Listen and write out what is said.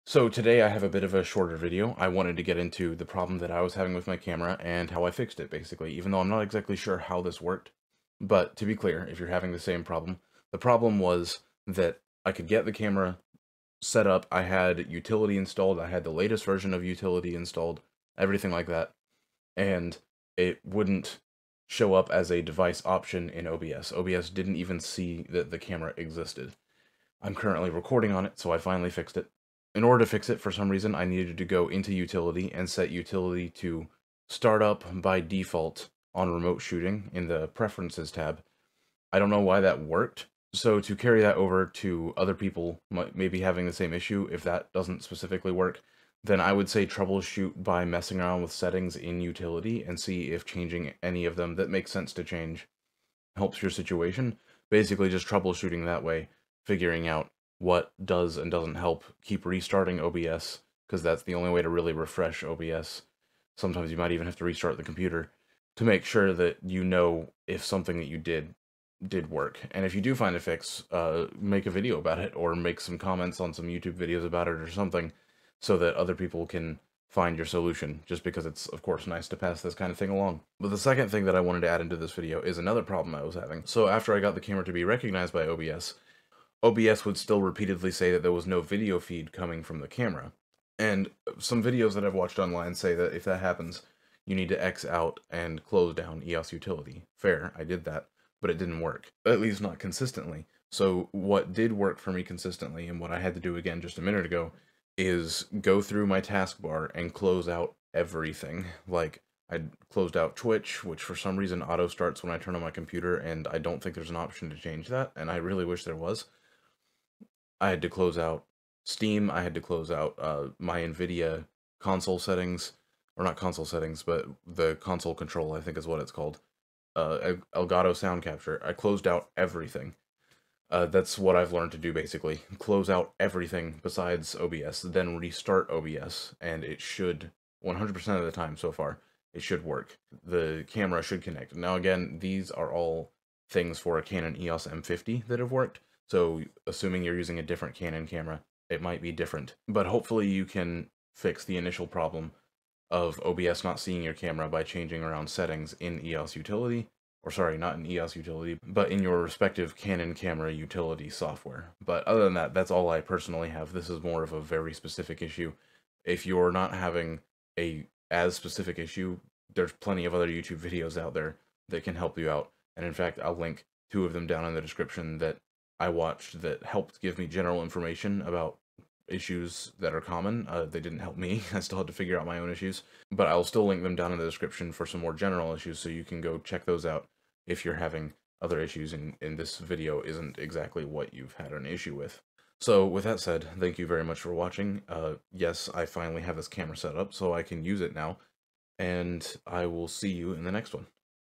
So today I have a bit of a shorter video. I wanted to get into the problem that I was having with my camera and how I fixed it, basically, even though I'm not exactly sure how this worked. But to be clear, if you're having the same problem, the problem was that I could get the camera set up, I had utility installed, I had the latest version of utility installed, everything like that, and it wouldn't show up as a device option in OBS. OBS didn't even see that the camera existed. I'm currently recording on it, so I finally fixed it. In order to fix it, for some reason, I needed to go into utility and set utility to start up by default on remote shooting in the preferences tab. I don't know why that worked. So to carry that over to other people maybe having the same issue, if that doesn't specifically work, then I would say troubleshoot by messing around with settings in utility and see if changing any of them that makes sense to change helps your situation. Basically just troubleshooting that way, figuring out what does and doesn't help. Keep restarting OBS, because that's the only way to really refresh OBS. Sometimes you might even have to restart the computer to make sure that you know if something that you did work. And if you do find a fix, make a video about it, or make some comments on some YouTube videos about it or something, so that other people can find your solution, just because it's, of course, nice to pass this kind of thing along. But the second thing that I wanted to add into this video is another problem I was having. So after I got the camera to be recognized by OBS, OBS would still repeatedly say that there was no video feed coming from the camera. And some videos that I've watched online say that if that happens, you need to X out and close down EOS utility. Fair, I did that, but it didn't work. At least not consistently. So what did work for me consistently, and what I had to do again just a minute ago, is go through my taskbar and close out everything. Like, I closed out Twitch, which for some reason auto starts when I turn on my computer, and I don't think there's an option to change that, and I really wish there was. I had to close out Steam, I had to close out my NVIDIA console settings, or not console settings, but the console control, I think is what it's called. Elgato sound capture. I closed out everything. That's what I've learned to do, basically. Close out everything besides OBS, then restart OBS, and it should, 100% of the time so far, it should work. The camera should connect. Now again, these are all things for a Canon EOS M50 that have worked, so assuming you're using a different Canon camera, it might be different. But hopefully you can fix the initial problem of OBS not seeing your camera by changing around settings in EOS utility, or sorry, not in EOS utility, but in your respective Canon camera utility software. But other than that, that's all I personally have. This is more of a very specific issue. If you're not having a as specific issue, there's plenty of other YouTube videos out there that can help you out. And in fact, I'll link 2 of them down in the description that I watched that helped give me general information about issues that are common. They didn't help me. I still had to figure out my own issues. But I'll still link them down in the description for some more general issues, so you can go check those out if you're having other issues and this video isn't exactly what you've had an issue with. So with that said, thank you very much for watching. Yes, I finally have this camera set up, so I can use it now. And I will see you in the next one.